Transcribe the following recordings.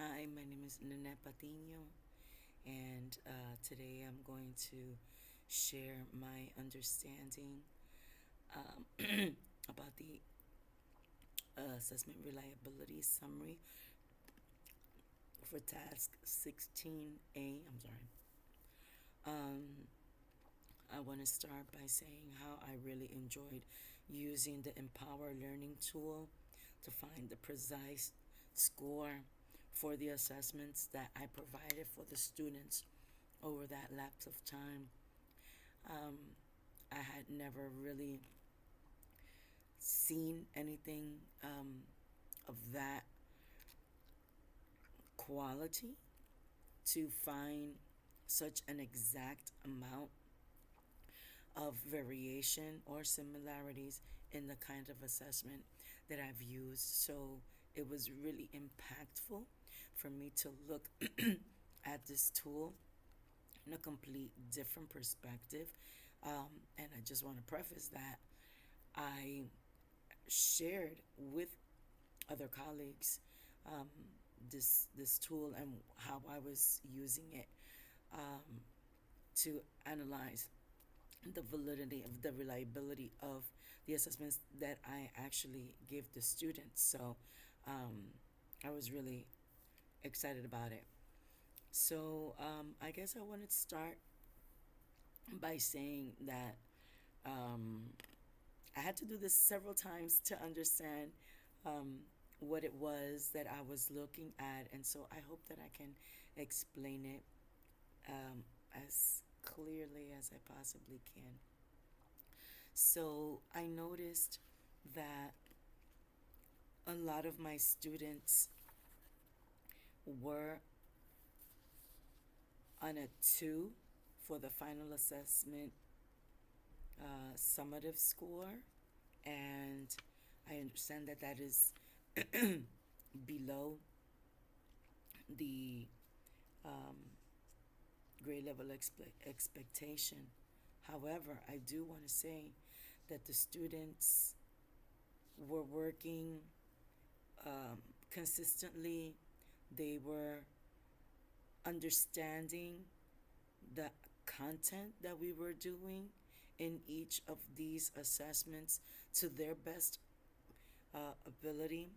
Hi, my name is Patino, and today I'm going to share my understanding um, about the assessment reliability summary for task 16A. I'm sorry. Um, I want to start by saying how I really enjoyed using the Empower Learning tool to find the precise score for the assessments that I provided for the students over that lapse of time. Um, I had never really seen anything of that quality to find such an exact amount of variation or similarities in the kind of assessment that I've used. So it was really impactful for me to look at this tool in a complete different perspective. And I just want to preface that I shared with other colleagues um, this tool and how I was using it to analyze the validity of the reliability of the assessments that I actually give the students. So I was really excited about it. So I guess I wanted to start by saying that I had to do this several times to understand um, what it was that I was looking at, and so I hope that I can explain it as clearly as I possibly can. So I noticed that a lot of my students were on a 2 for the final assessment summative score, and I understand that that is below the um, grade level expectation. However, I do want to say that the students were working um, consistently. They were understanding the content that we were doing in each of these assessments to their best ability,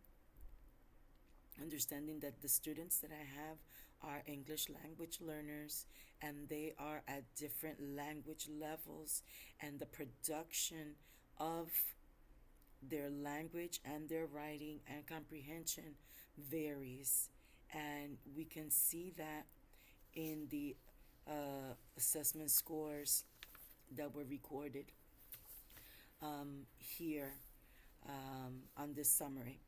understanding that the students that I have are English language learners and they are at different language levels, and the production of their language and their writing and comprehension varies. And we can see that in the assessment scores that were recorded here on this summary.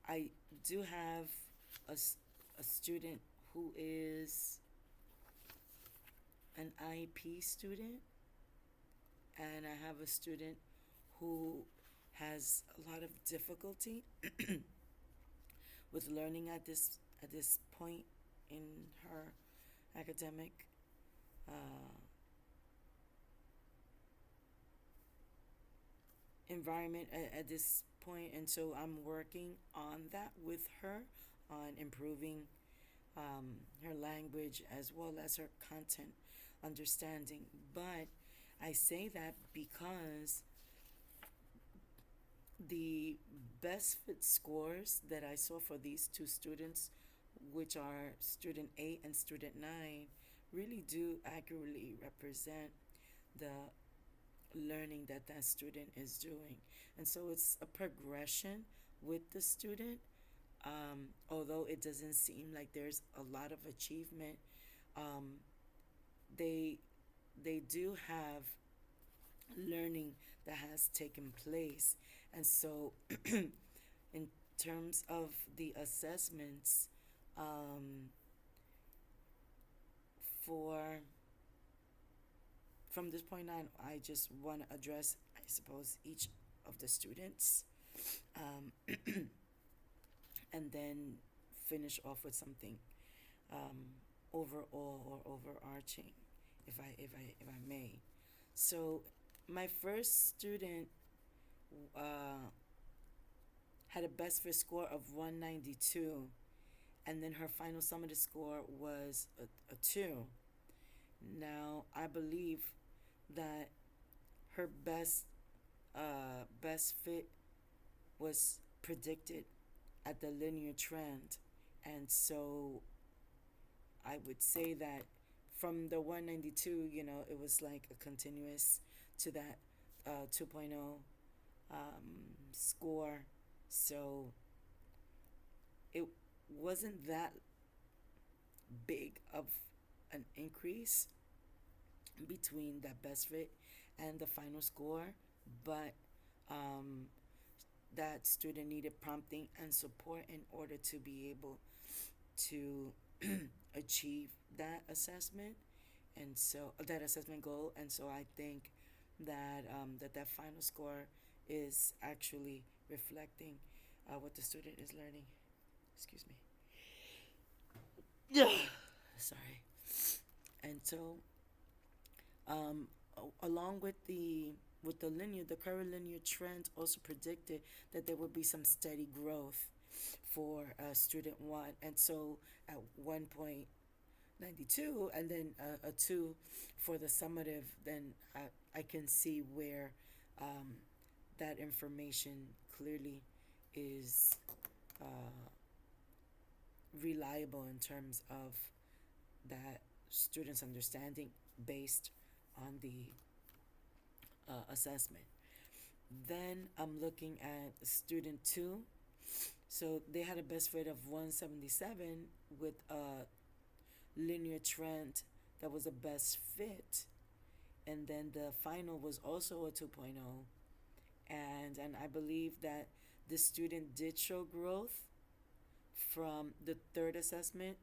I do have a student who is an IEP student, and I have a student who has a lot of difficulty with learning at this point in her academic uh, environment at this point, and so I'm working on that with her on improving her language as well as her content understanding. But I say that because the best fit scores that I saw for these two students, which are student 8 and student 9, really do accurately represent the learning that that student is doing. And so it's a progression with the student, although it doesn't seem like there's a lot of achievement. um, they they do have learning that has taken place. And so in terms of the assessments, um, for from this point on, I just want to address, I suppose, each of the students, um, and then finish off with something overall or overarching, if I may. So my first student uh, had a best fit score of 192, and then her final summative score was a 2. Now, I believe that her best fit was predicted at the linear trend, and so I would say that from the 192, it was like a continuous to that 2.0 score. So it wasn't that big of an increase between that best fit and the final score, but um, that student needed prompting and support in order to be able to achieve that assessment, and so that assessment goal. And so I think that that final score is actually reflecting what the student is learning. Excuse me. Yeah. Sorry. And so along with the current linear trend also predicted that there would be some steady growth for student one, and so at 1.92 and then a 2 for the summative, then I can see where um, that information clearly is uh, reliable in terms of that students' understanding based on the assessment. Then I'm looking at student 2. So they had a best fit of 177 with a linear trend that was a best fit. And then the final was also a 2.0. And I believe that the student did show growth from the third assessment,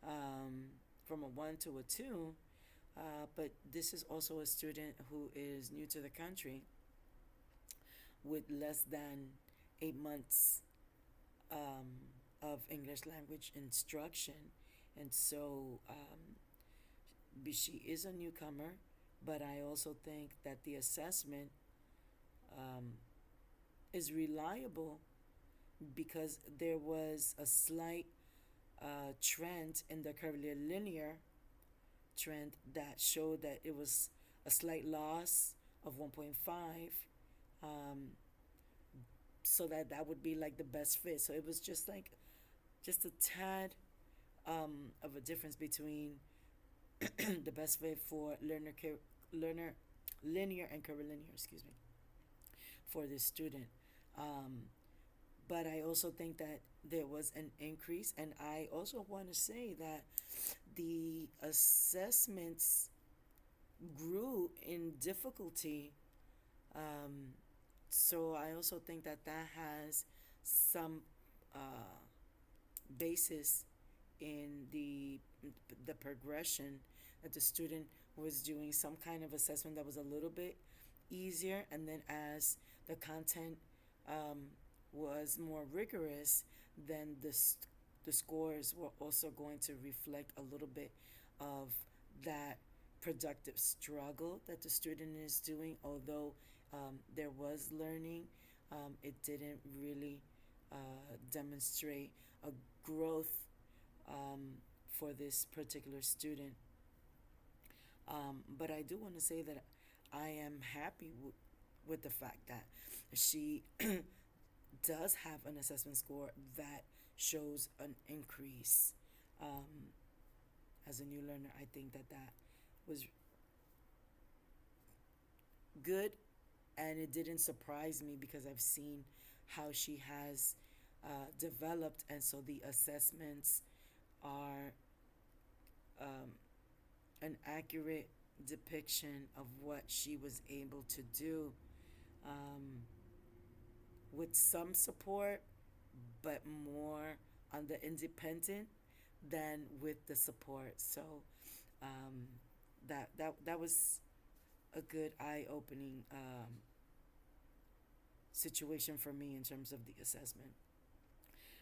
from a 1 to a 2. But this is also a student who is new to the country with less than 8 months of English language instruction. And so she is a newcomer, but I also think that the assessment um, is reliable because there was a slight trend in the curvilinear trend that showed that it was a slight loss of 1.5, um, so that would be like the best fit. So it was just a tad of a difference between the best fit for learner linear and curvilinear, excuse me, for this student. Um, but I also think that there was an increase, and I also want to say that the assessments grew in difficulty. Um, so I also think that that has some uh, basis in the progression, that the student was doing some kind of assessment that was a little bit easier, and then as the content um, was more rigorous, then the scores were also going to reflect a little bit of that productive struggle that the student is doing. Although there was learning, it didn't really demonstrate a growth for this particular student. But I do want to say that I am happy with the fact that she does have an assessment score that shows an increase. Um, as a new learner, I think that that was good, and it didn't surprise me because I've seen how she has developed, and so the assessments are um, an accurate depiction of what she was able to do, um, with some support, but more on the independent than with the support. So um, that was a good eye opening situation for me in terms of the assessment.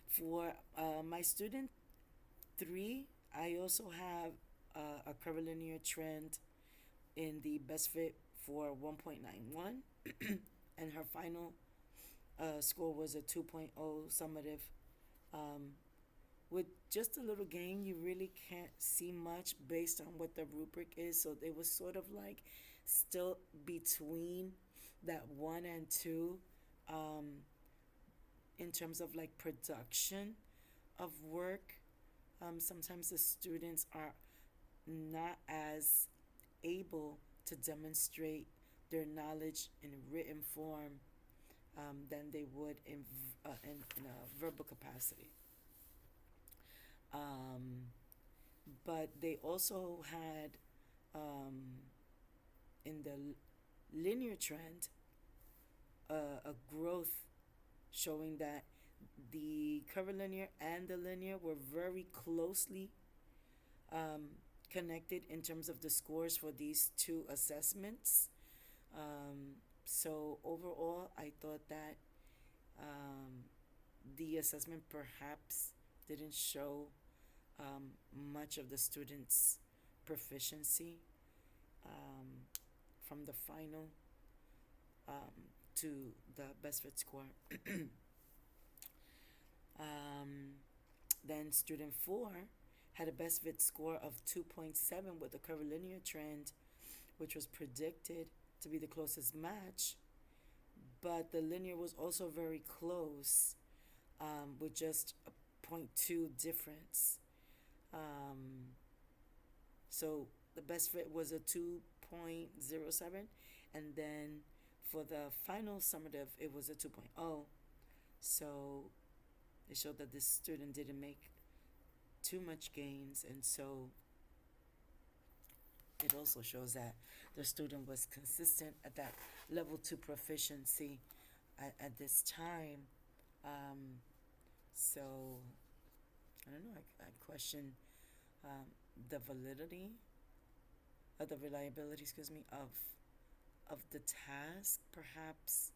For my student 3, I also have a curvilinear trend in the best fit for 1.91, and her final score was a 2.0 summative, um, with just a little game, you really can't see much based on what the rubric is. So it was sort of like still between that one and two, um, in terms of like production of work. Sometimes the students are not as able to demonstrate their knowledge in written form, than they would in a verbal capacity. Um, but they also had, um, in the linear trend, a growth showing that the curvilinear and the linear were very closely, um, connected in terms of the scores for these two assessments. So overall, I thought that, um, the assessment perhaps didn't show, much of the students' proficiency, um, from the final, to the best fit score. Um, then student 4 had a best fit score of 2.7 with the curvilinear trend, which was predicted to be the closest match, but the linear was also very close, with just a point 0.2 difference. Um, so the best fit was a 2.07, and then for the final summative, it was a 2.0. So it showed that this student didn't make too much gains, and so it also shows that the student was consistent at that level 2 proficiency at this time. Um, so I don't know. I question, um, the validity, the reliability, excuse me, of the task. Perhaps,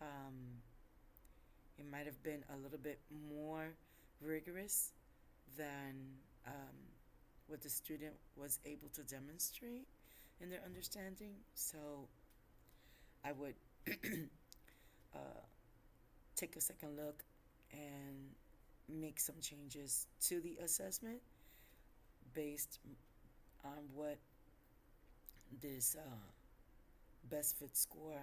um, it might have been a little bit more rigorous than, what the student was able to demonstrate in their understanding. So I would uh, take a second look and make some changes to the assessment based on what this, best fit score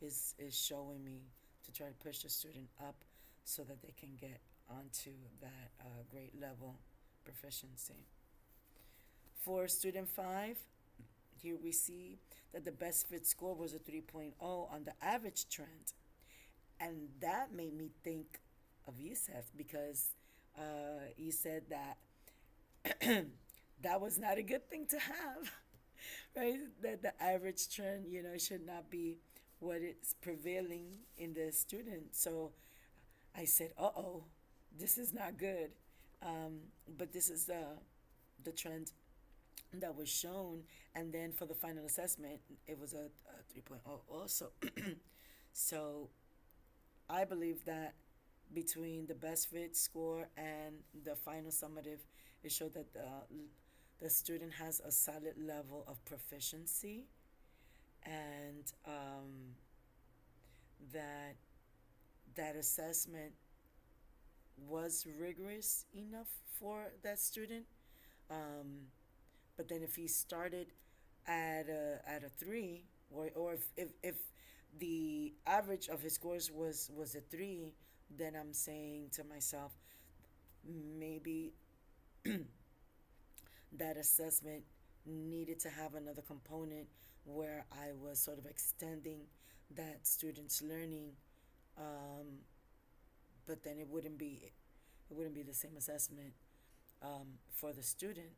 is showing me, to try to push the student up so that they can get onto that, grade level proficiency. For student 5, here we see that the best fit score was a 3.0 on the average trend. And that made me think of Yusef because, you said that that was not a good thing to have, right? That the average trend, should not be what is prevailing in the student. So I said, "Uh oh, this is not good." But this is the trend that was shown, and then for the final assessment, it was a 3.0 also. So I believe that between the best fit score and the final summative, it showed that the student has a solid level of proficiency, and, that that assessment was rigorous enough for that student. Um, but then if he started at a 3, or if the average of his scores was a 3, then I'm saying to myself, maybe that assessment needed to have another component where I was sort of extending that student's learning, um, but then it wouldn't be the same assessment, for the student.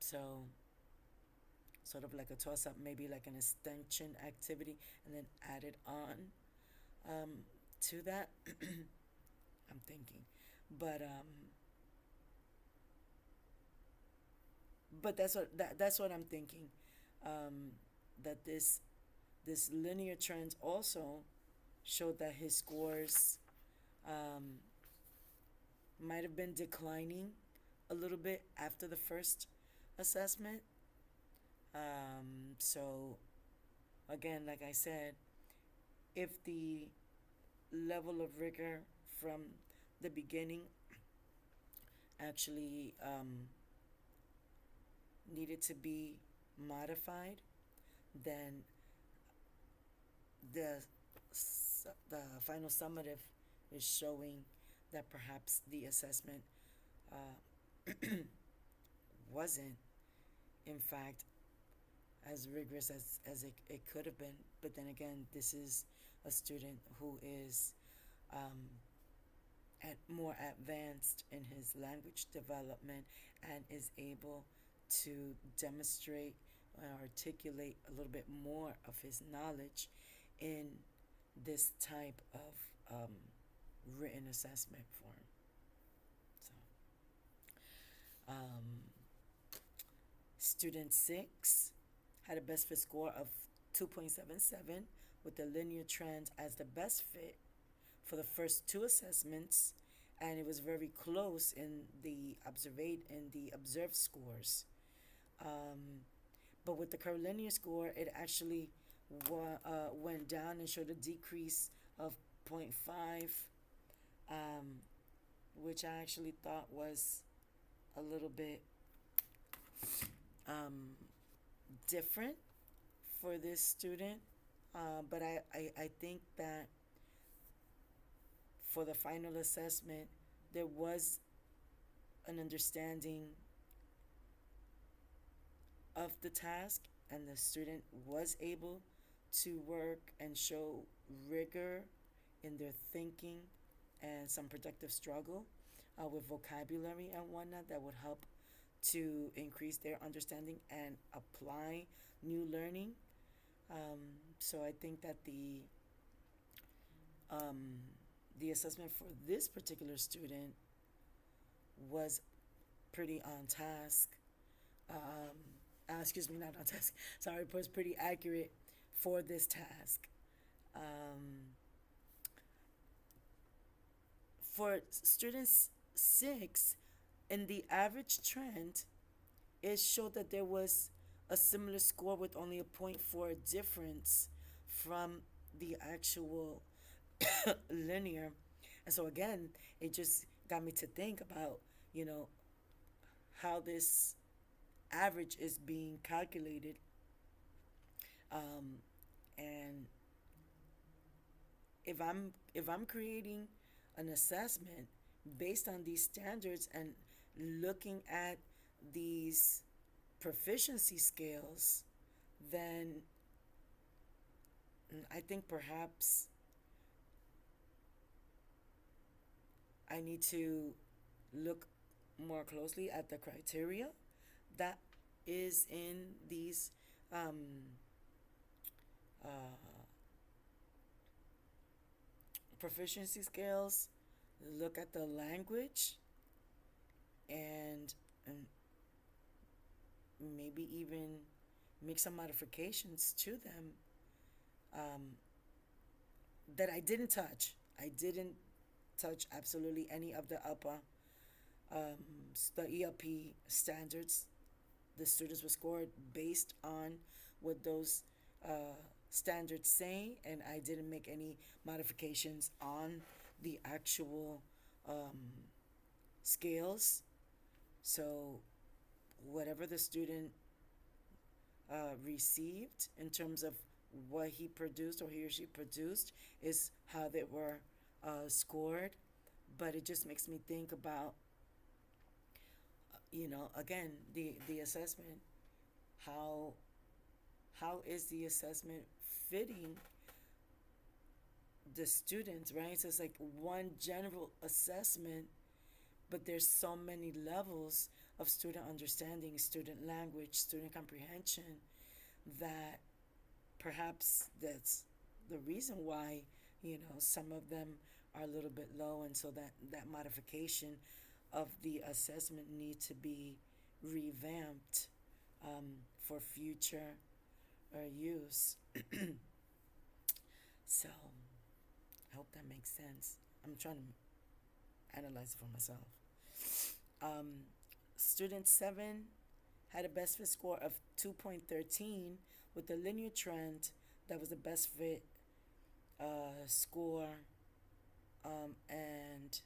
So sort of like a toss up, maybe like an extension activity, and then add it on, um, to that. I'm thinking, but that's what I'm thinking. Um, that this linear trend also showed that his scores, um, might have been declining a little bit after the first assessment. So again, like I said, if the level of rigor from the beginning actually needed to be modified, then the the final summative is showing that perhaps the assessment wasn't, in fact, as rigorous as it could have been. But then again, this is a student who is at more advanced in his language development and is able to demonstrate or articulate a little bit more of his knowledge in this type of written assessment form. So, um, student 6 had a best fit score of 2.77 with the linear trend as the best fit for the first two assessments, and it was very close in the observed scores. But with the curvilinear score, it actually went down and showed a decrease of zero point 0.5, which I actually thought was a little bit different for this student. But I think that for the final assessment, there was an understanding of the task, and the student was able to work and show rigor in their thinking and some productive struggle with vocabulary and whatnot that would help to increase their understanding and apply new learning. So I think that the assessment for this particular student was pretty on task. Excuse me, not on task. Sorry, it was pretty accurate for this task. For students 6, in the average trend, it showed that there was a similar score with only a zero point 0.4 difference from the actual linear. And so again, it just got me to think about, how this average is being calculated. And if I'm creating an assessment based on these standards and looking at these proficiency scales, then I think perhaps I need to look more closely at the criteria that is in these uh, proficiency scales, look at the language, and maybe even make some modifications to them that I didn't touch. I didn't touch absolutely any of the upper the ELP standards. The students were scored based on what those standards say, and I didn't make any modifications on the actual scales. So, whatever the student received in terms of what he produced or he or she produced is how they were scored. But it just makes me think about, again, the assessment. How how is the assessment fitting the students, right? So it's like one general assessment, but there's so many levels of student understanding, student language, student comprehension, that perhaps that's the reason why, some of them are a little bit low, and so that modification of the assessment need to be revamped for future use. So I hope that makes sense. I'm trying to analyze it for myself. Um, Student 7 had a best fit score of 2.13 with a linear trend that was the best fit score, and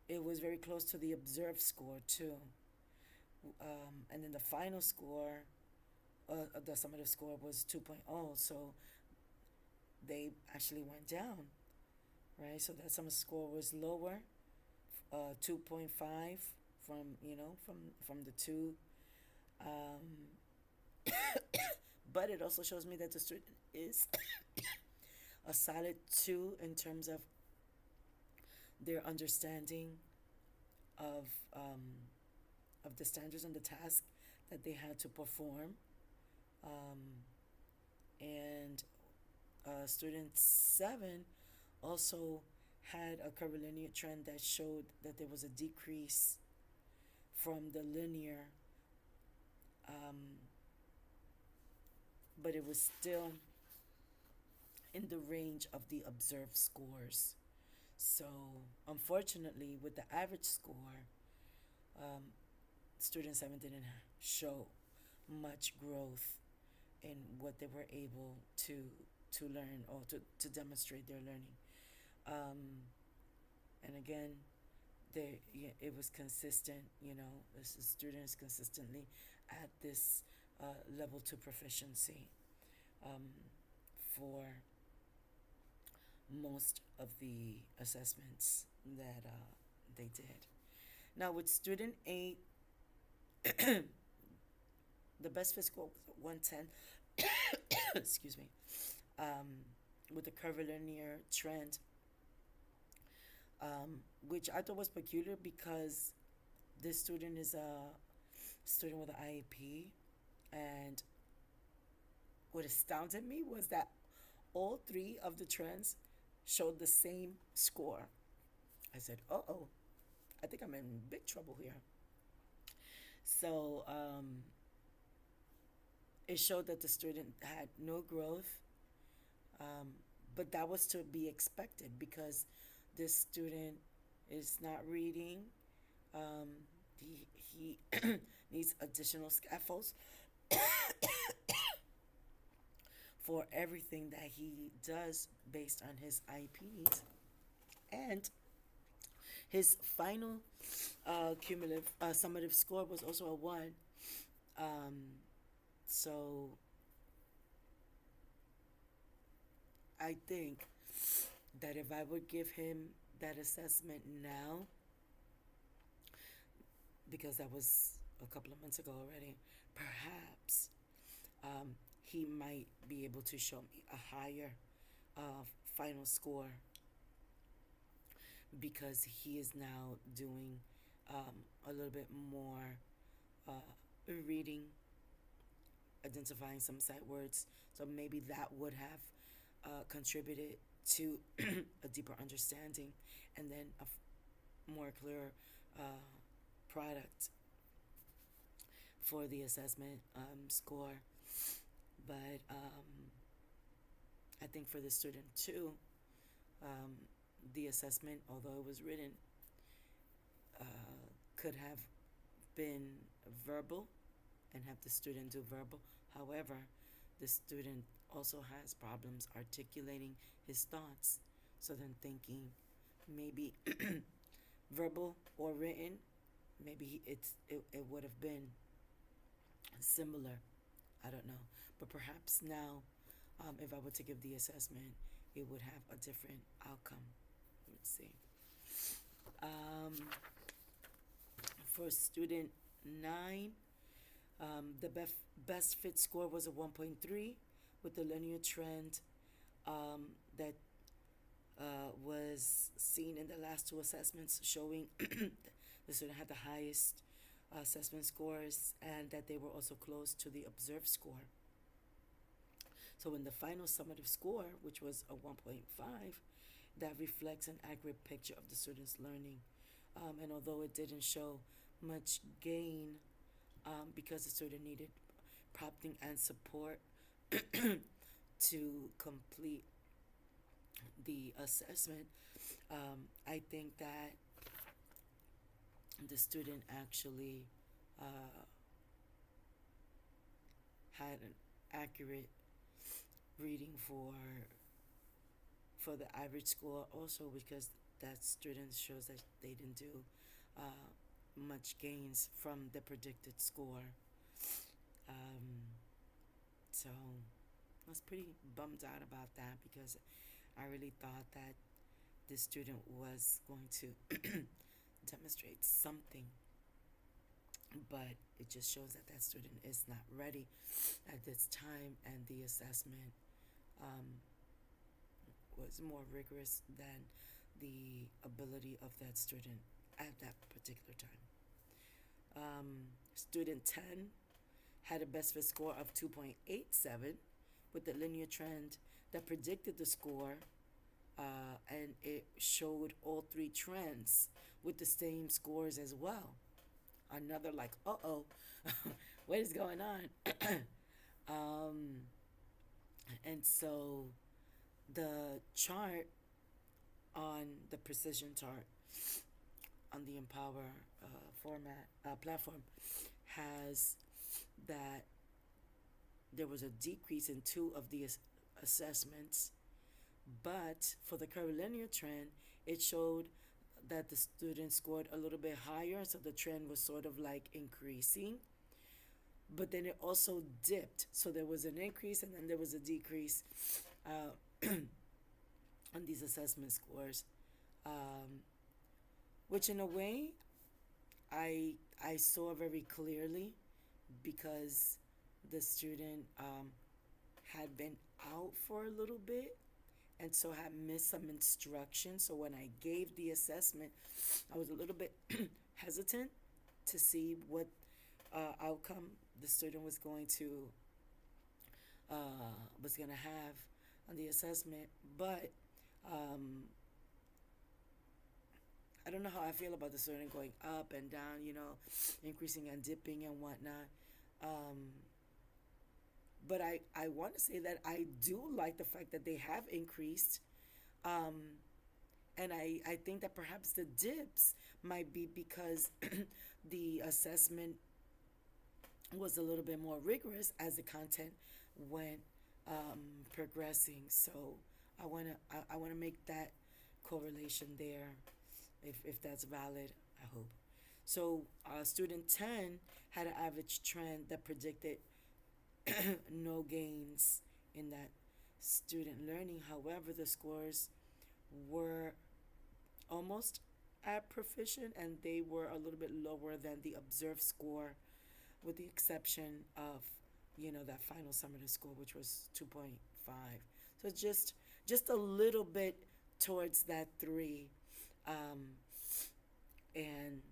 it was very close to the observed score too. And then the final score, the summative score was 2.0, so they actually went down, right? So that summative score was lower, 2.5 from from the two. Um, but it also shows me that the student is a solid two in terms of their understanding of um, of the standards and the task that they had to perform. Um, and Student 7 also had a curvilinear trend that showed that there was a decrease from the linear, um, but it was still in the range of the observed scores. So, unfortunately, with the average score, um, Student 7 didn't show much growth in what they were able to learn or to demonstrate their learning. And again, yeah, it was consistent. The students consistently at this level to proficiency um, for most of the assessments that they did. Now with student 8, the best fit score was 110. Excuse me. With the curvilinear trend, which I thought was peculiar because this student is a student with an IEP, and what astounded me was that all three of the trends showed the same score. I said, "Uh oh, I think I'm in big trouble here." So it showed that the student had no growth, um, but that was to be expected because this student is not reading. Um, he needs additional scaffolds for everything that he does based on his IPs. And his final cumulative summative score was also a 1. So I think that if I would give him that assessment now, because that was a couple of months ago already, perhaps he might be able to show me a higher final score because he is now doing a little bit more reading, identifying some sight words. So maybe that would have contributed to a deeper understanding and then a more clear product for the assessment score. But I think for the student too, um, the assessment, although it was written, could have been verbal and have the student do verbal. However, the student also has problems articulating his thoughts. So then thinking maybe verbal or written, maybe it would have been similar. I don't know. But perhaps now, if I were to give the assessment, it would have a different outcome. Let's see. For student 9, the best fit score was a 1.3 with the linear trend that was seen in the last two assessments, showing the student had the highest assessment scores and that they were also close to the observed score. So in the final summative score, which was a 1.5, that reflects an accurate picture of the student's learning. And although it didn't show much gain because the student needed prompting and support to complete the assessment, I think that the student actually had an accurate reading for the average score also because that student shows that they didn't do uh, much gains from the predicted score. Um, so I was pretty bummed out about that because I really thought that this student was going to demonstrate something, but it just shows that that student is not ready at this time, and the assessment um, was more rigorous than the ability of that student at that particular time. Student 10 had a best fit score of 2.87 with the linear trend that predicted the score, and it showed all three trends with the same scores as well. Another like, uh-oh, what is going on? um, and so the chart on the precision chart on the Empower format platform has that there was a decrease in two of the assessments, but for the curvilinear trend, it showed that the students scored a little bit higher, so the trend was sort of like increasing. But then it also dipped, so there was an increase and then there was a decrease on these assessment scores, um, which in a way I saw very clearly because the student had been out for a little bit and so had missed some instruction. So when I gave the assessment, I was a little bit hesitant to see what outcome the student was going to have on the assessment. But um, I don't know how I feel about the student going up and down, increasing and dipping and whatnot. Um, but I want to say that I do like the fact that they have increased. Um, and I think that perhaps the dips might be because the assessment was a little bit more rigorous as the content went progressing. So I wanna make that correlation there, if that's valid. I hope. So student 10 had an average trend that predicted no gains in that student learning. However, the scores were almost at proficient and they were a little bit lower than the observed score, with the exception of that final summative score, which was 2.5. So just a little bit towards that 3. um, and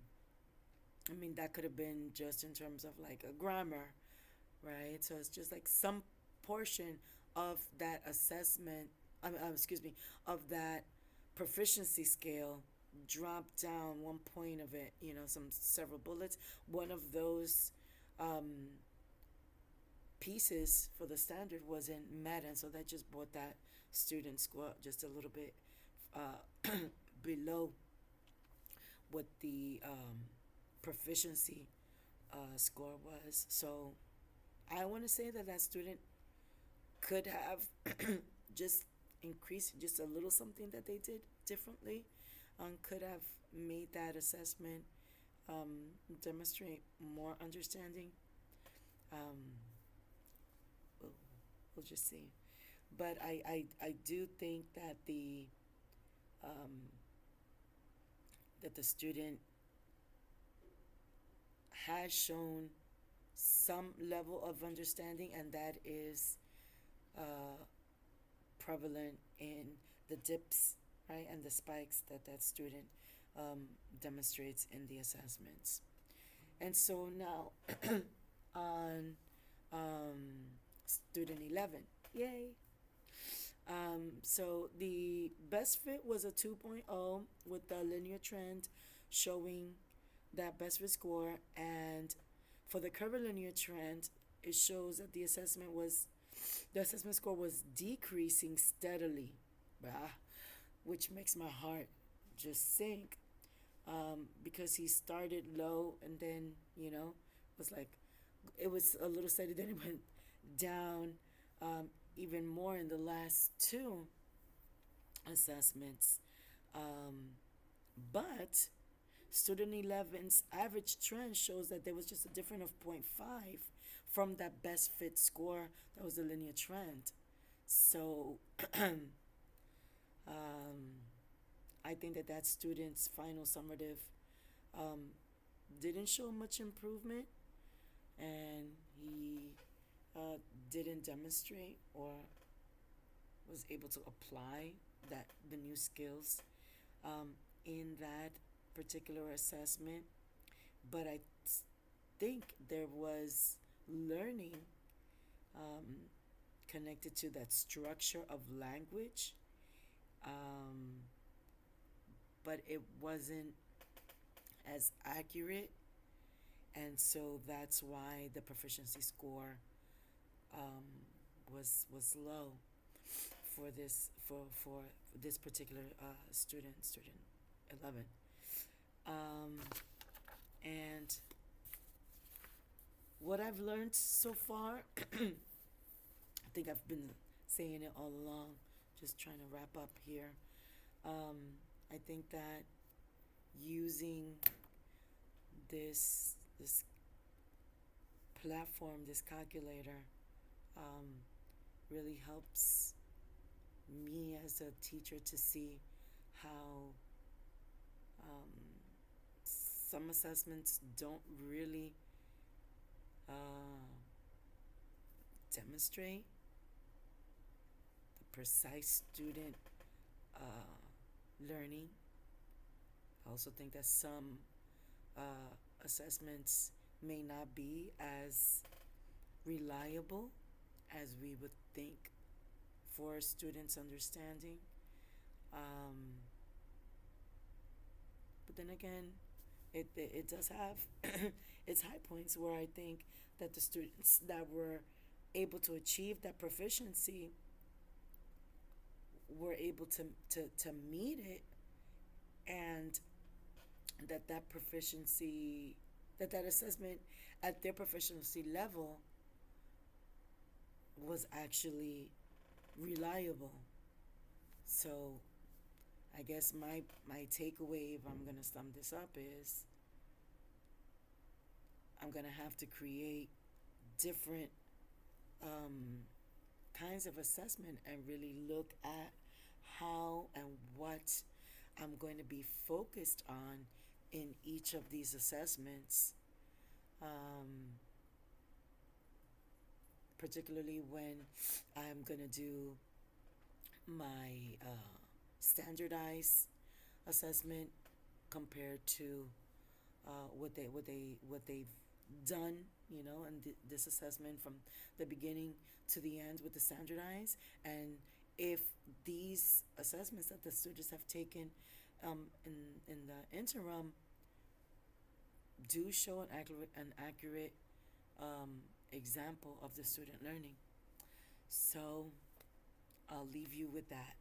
I mean that could have been just in terms of like a grammar, right? So it's just like some portion of that assessment, excuse me, of that proficiency scale dropped down one point of it, some several bullets. One of those um, pieces for the standard wasn't met, and so that just brought that student score just a little bit below what the proficiency score was. So I want to say that that student could have just increased just a little something that they did differently, could have made that assessment demonstrate more understanding. Um, we'll, we'll just see. But I do think um, that the student has shown some level of understanding, and that is uh, prevalent in the dips, right, and the spikes that that student demonstrates in the assessments. And so now on student 11, yay. So the best fit was a 2.0 with the linear trend showing that best fit score, and for the curvilinear trend, it shows that the assessment score was decreasing steadily, which makes my heart just sink, because he started low and then was like, it was a little steady, then it went down even more in the last two assessments. Um, but Student 11's average trend shows that there was just a difference of zero point 0.5 from that best fit score that was the linear trend. So um, I think that that student's final summative um, didn't show much improvement, and he didn't demonstrate or was able to apply that the new skills um, in that particular assessment. But I think there was learning um, connected to that structure of language, um, but it wasn't as accurate, and so that's why the proficiency score um, was low for this particular student 11. Um, and what I've learned so far, I think I've been saying it all along, just trying to wrap up here. I think that using this platform, this calculator, um, really helps me as a teacher to see how some assessments don't really uh, demonstrate the precise student learning. I also think that some assessments may not be as reliable as we would think for students' understanding. Um, but then again, it does have its high points where I think that the students that were able to achieve that proficiency were able to meet it, and that proficiency, that assessment at their proficiency level was actually reliable. So I guess my takeaway, if I'm gonna sum this up, is I'm gonna have to create different um, kinds of assessment and really look at how and what I'm going to be focused on in each of these assessments, um, particularly when I'm going to do my standardized assessment compared to what they've done, and this assessment from the beginning to the end with the standardized, and if these assessments that the students have taken in the interim do show an accurate example of the student learning. So I'll leave you with that.